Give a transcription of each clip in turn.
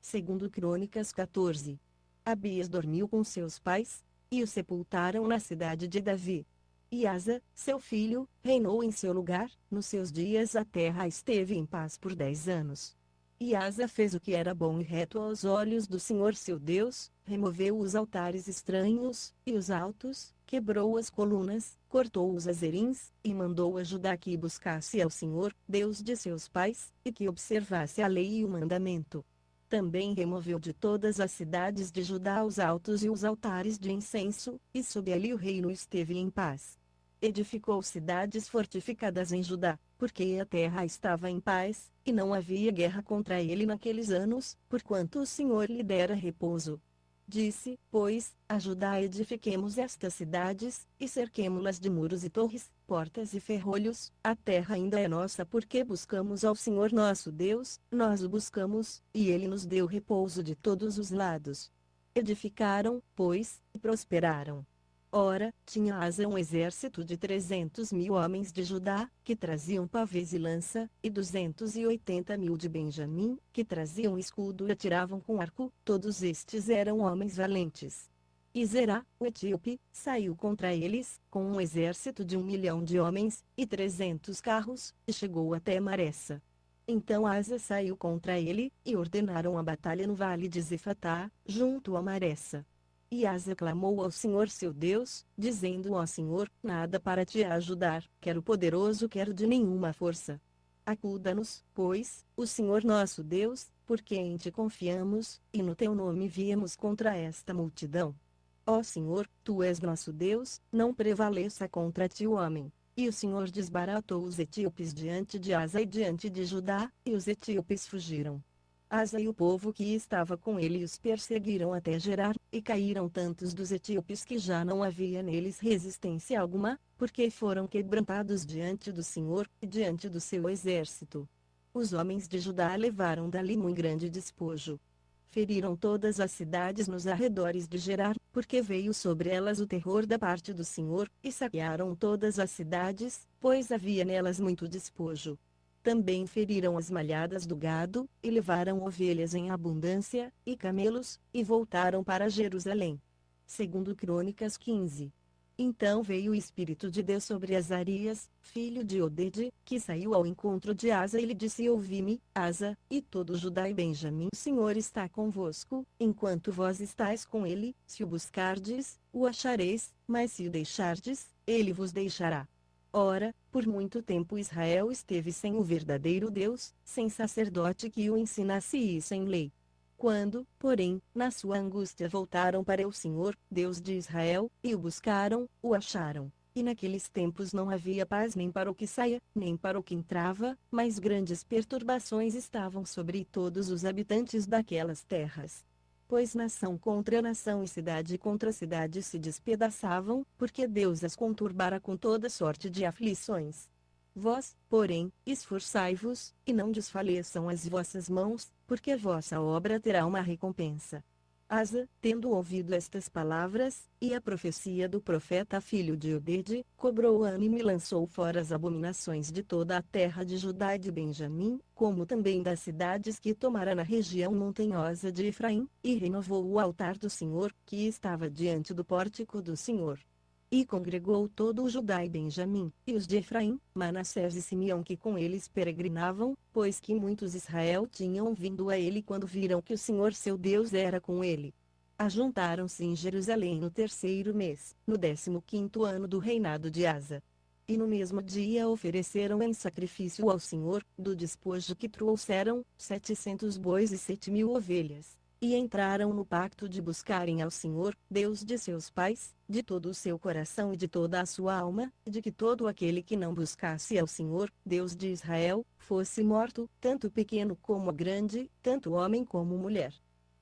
Segundo Crônicas 14. Abias dormiu com seus pais, e o sepultaram na cidade de Davi. E Asa, seu filho, reinou em seu lugar. Nos seus dias a terra esteve em paz por 10 anos. E Asa fez o que era bom e reto aos olhos do Senhor seu Deus, removeu os altares estranhos, e os altos, quebrou as colunas, cortou os azerins, e mandou a Judá que buscasse ao Senhor, Deus de seus pais, e que observasse a lei e o mandamento. Também removeu de todas as cidades de Judá os altos e os altares de incenso, e sob ali o reino esteve em paz. Edificou cidades fortificadas em Judá, porque a terra estava em paz, e não havia guerra contra ele naqueles anos, porquanto o Senhor lhe dera repouso. Disse, pois, a Judá: edifiquemos estas cidades, e cerquemo-las de muros e torres, portas e ferrolhos. A terra ainda é nossa, porque buscamos ao Senhor nosso Deus, nós o buscamos, e ele nos deu repouso de todos os lados. Edificaram, pois, e prosperaram. Ora, tinha Asa um exército de 300.000 homens de Judá, que traziam pavês e lança, e 280.000 de Benjamim, que traziam escudo e atiravam com arco. Todos estes eram homens valentes. E Zerá, o etíope, saiu contra eles, com um exército de 1.000.000 de homens, e 300 carros, e chegou até Maressa. Então Asa saiu contra ele, e ordenaram a batalha no vale de Zefatá, junto a Maressa. E Asa clamou ao Senhor seu Deus, dizendo: ó Senhor, nada para te ajudar, quer o poderoso, quer de nenhuma força. Acuda-nos, pois, o Senhor nosso Deus, porque em ti confiamos, e no teu nome viemos contra esta multidão. Ó Senhor, tu és nosso Deus, não prevaleça contra ti o homem. E o Senhor desbaratou os etíopes diante de Asa e diante de Judá, e os etíopes fugiram. Asa e o povo que estava com ele os perseguiram até Gerar, e caíram tantos dos etíopes que já não havia neles resistência alguma, porque foram quebrantados diante do Senhor, e diante do seu exército. Os homens de Judá levaram dali muito grande despojo. Feriram todas as cidades nos arredores de Gerar, porque veio sobre elas o terror da parte do Senhor, e saquearam todas as cidades, pois havia nelas muito despojo. Também feriram as malhadas do gado, e levaram ovelhas em abundância, e camelos, e voltaram para Jerusalém. Segundo Crônicas 15. Então veio o Espírito de Deus sobre Azarias, filho de Odede, que saiu ao encontro de Asa e lhe disse: ouvi-me, Asa, e todo Judá e Benjamim, o Senhor está convosco, enquanto vós estáis com ele. Se o buscardes, o achareis, mas se o deixardes, ele vos deixará. Ora, por muito tempo Israel esteve sem o verdadeiro Deus, sem sacerdote que o ensinasse e sem lei. Quando, porém, na sua angústia voltaram para o Senhor, Deus de Israel, e o buscaram, o acharam. E naqueles tempos não havia paz nem para o que saía, nem para o que entrava, mas grandes perturbações estavam sobre todos os habitantes daquelas terras. Pois nação contra nação e cidade contra cidade se despedaçavam, porque Deus as conturbara com toda sorte de aflições. Vós, porém, esforçai-vos, e não desfaleçam as vossas mãos, porque a vossa obra terá uma recompensa. Asa, tendo ouvido estas palavras, e a profecia do profeta filho de Odede, cobrou ânimo e lançou fora as abominações de toda a terra de Judá e de Benjamim, como também das cidades que tomara na região montanhosa de Efraim, e renovou o altar do Senhor, que estava diante do pórtico do Senhor. E congregou todo o Judá e Benjamim, e os de Efraim, Manassés e Simeão que com eles peregrinavam, pois que muitos Israel tinham vindo a ele quando viram que o Senhor seu Deus era com ele. Ajuntaram-se em Jerusalém no 3º mês, no 15º ano do reinado de Asa. E no mesmo dia ofereceram em sacrifício ao Senhor, do despojo que trouxeram, 700 bois e 7.000 ovelhas. E entraram no pacto de buscarem ao Senhor, Deus de seus pais, de todo o seu coração e de toda a sua alma, de que todo aquele que não buscasse ao Senhor, Deus de Israel, fosse morto, tanto pequeno como grande, tanto homem como mulher.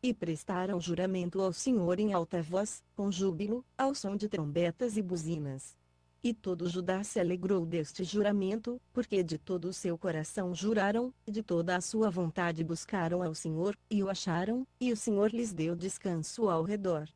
E prestaram juramento ao Senhor em alta voz, com júbilo, ao som de trombetas e buzinas. E todo Judá se alegrou deste juramento, porque de todo o seu coração juraram, de toda a sua vontade buscaram ao Senhor, e o acharam, e o Senhor lhes deu descanso ao redor.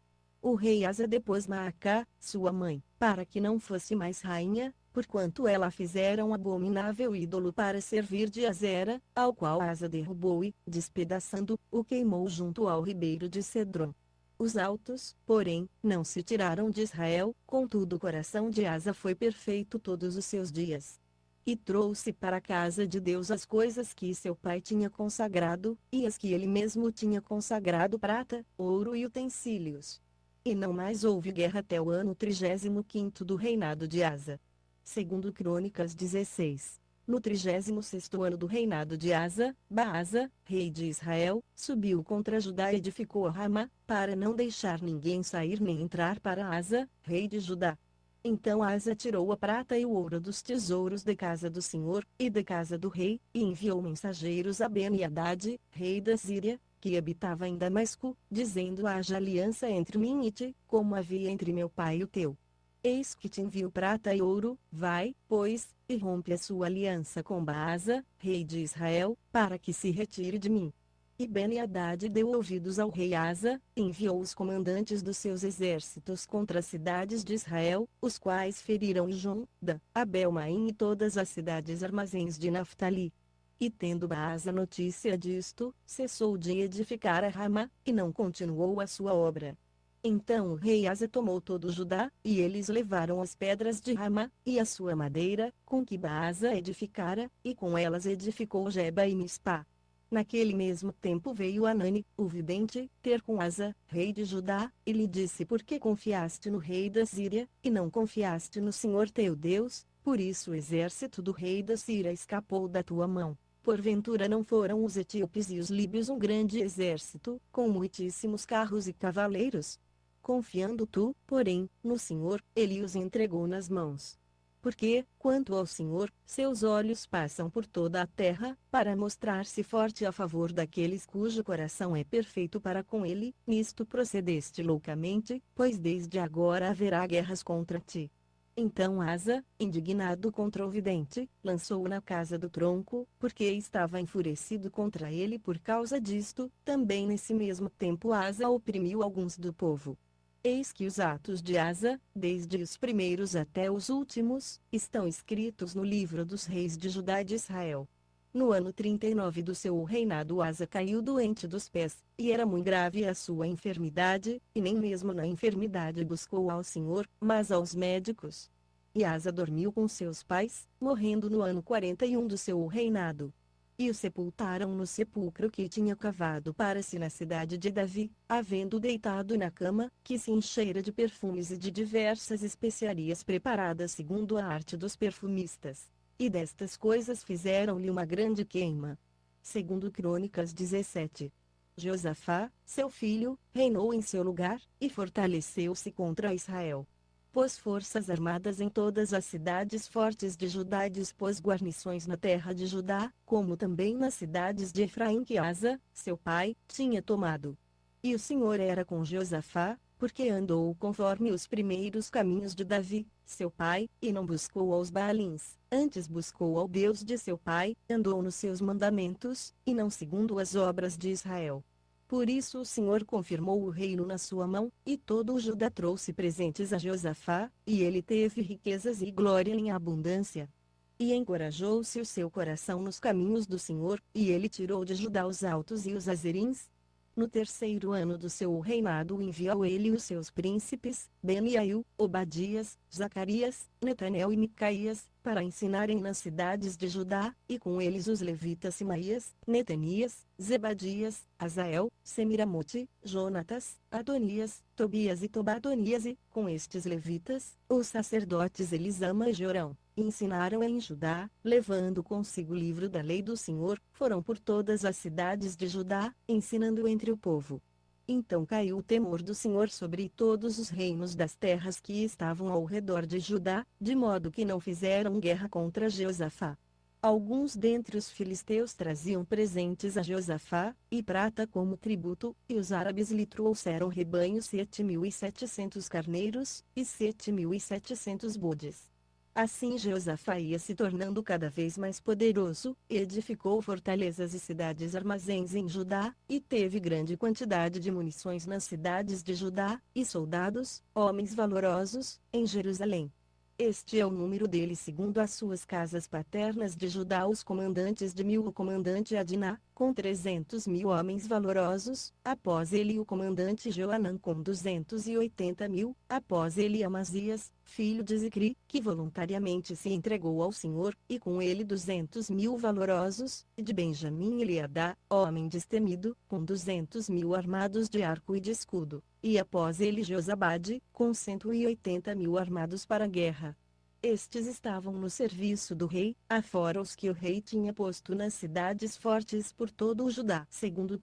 O rei Asa depôs Maacá, sua mãe, para que não fosse mais rainha, porquanto ela fizera um abominável ídolo para servir de Azera, ao qual Asa derrubou e, despedaçando, o queimou junto ao ribeiro de Cedron. Os altos, porém, não se tiraram de Israel, contudo o coração de Asa foi perfeito todos os seus dias. E trouxe para a casa de Deus as coisas que seu pai tinha consagrado, e as que ele mesmo tinha consagrado prata, ouro e utensílios. E não mais houve guerra até o ano 35º do reinado de Asa. Segundo Crônicas 16. No 36º ano do reinado de Asa, Baasa, rei de Israel, subiu contra Judá e edificou Ramá, para não deixar ninguém sair nem entrar para Asa, rei de Judá. Então Asa tirou a prata e o ouro dos tesouros da casa do Senhor, e da casa do rei, e enviou mensageiros a Ben-Hadad, rei da Síria, que habitava em Damasco, dizendo: haja aliança entre mim e ti, como havia entre meu pai e o teu. Eis que te envio prata e ouro, vai, pois, e rompe a sua aliança com Baasa, rei de Israel, para que se retire de mim. E Ben-Hadad deu ouvidos ao rei Asa, e enviou os comandantes dos seus exércitos contra as cidades de Israel, os quais feriram Ijon, Dan, Abel-Maim e todas as cidades armazéns de Naftali. E tendo Baasa notícia disto, cessou de edificar a Ramá, e não continuou a sua obra. Então o rei Asa tomou todo Judá, e eles levaram as pedras de Ramá, e a sua madeira, com que Baasa edificara, e com elas edificou Geba e Mispá. Naquele mesmo tempo veio Anani, o vidente, ter com Asa, rei de Judá, e lhe disse: por que confiaste no rei da Síria, e não confiaste no Senhor teu Deus? Por isso o exército do rei da Síria escapou da tua mão. Porventura não foram os etíopes e os líbios um grande exército, com muitíssimos carros e cavaleiros? Confiando tu, porém, no Senhor, ele os entregou nas mãos. Porque, quanto ao Senhor, seus olhos passam por toda a terra, para mostrar-se forte a favor daqueles cujo coração é perfeito para com ele. Nisto procedeste loucamente, pois desde agora haverá guerras contra ti. Então Asa, indignado contra o vidente, lançou-o na casa do tronco, porque estava enfurecido contra ele por causa disto. Também nesse mesmo tempo Asa oprimiu alguns do povo. Eis que os atos de Asa, desde os primeiros até os últimos, estão escritos no livro dos reis de Judá e de Israel. No ano 39 do seu reinado Asa caiu doente dos pés, e era muito grave a sua enfermidade, e nem mesmo na enfermidade buscou ao Senhor, mas aos médicos. E Asa dormiu com seus pais, morrendo no ano 41 do seu reinado. E o sepultaram no sepulcro que tinha cavado para si na cidade de Davi, havendo deitado na cama, que se encheira de perfumes e de diversas especiarias preparadas segundo a arte dos perfumistas. E destas coisas fizeram-lhe uma grande queima. Segundo Crônicas 17. Josafá, seu filho, reinou em seu lugar, e fortaleceu-se contra Israel. Pôs forças armadas em todas as cidades fortes de Judá e dispôs guarnições na terra de Judá, como também nas cidades de Efraim que Asa, seu pai, tinha tomado. E o Senhor era com Josafá, porque andou conforme os primeiros caminhos de Davi, seu pai, e não buscou aos Baalins, antes buscou ao Deus de seu pai, andou nos seus mandamentos, e não segundo as obras de Israel. Por isso o Senhor confirmou o reino na sua mão, e todo o Judá trouxe presentes a Josafá, e ele teve riquezas e glória em abundância. E encorajou-se o seu coração nos caminhos do Senhor, e ele tirou de Judá os altos e os azerins. No terceiro ano do seu reinado enviou ele os seus príncipes, Beniaiu, Obadias, Zacarias, Netanel e Micaías, para ensinarem nas cidades de Judá, e com eles os levitas Simaías, Netanias, Zebadias, Azael, Semiramote, Jonatas, Adonias, Tobias e Tobadonias e, com estes levitas, os sacerdotes Elisama e Jorão. Ensinaram em Judá, levando consigo o livro da lei do Senhor, foram por todas as cidades de Judá, ensinando entre o povo. Então caiu o temor do Senhor sobre todos os reinos das terras que estavam ao redor de Judá, de modo que não fizeram guerra contra Josafá. Alguns dentre os filisteus traziam presentes a Josafá, e prata como tributo, e os árabes lhe trouxeram rebanhos 7.700 carneiros, e 7.700 bodes. Assim Josafá ia se tornando cada vez mais poderoso, e edificou fortalezas e cidades armazéns em Judá, e teve grande quantidade de munições nas cidades de Judá, e soldados, homens valorosos, em Jerusalém. Este é o número deles segundo as suas casas paternas de Judá. Os comandantes de 1000, o comandante Adina, com 300.000 homens valorosos, após ele o comandante Joanã com 280.000, após ele Amazias, filho de Zicri, que voluntariamente se entregou ao Senhor, e com ele 200.000 valorosos, e de Benjamim Eliadá, homem destemido, com 200.000 armados de arco e de escudo, e após ele Josabade, com 180.000 armados para a guerra. Estes estavam no serviço do rei, afora os que o rei tinha posto nas cidades fortes por todo o Judá. Segundo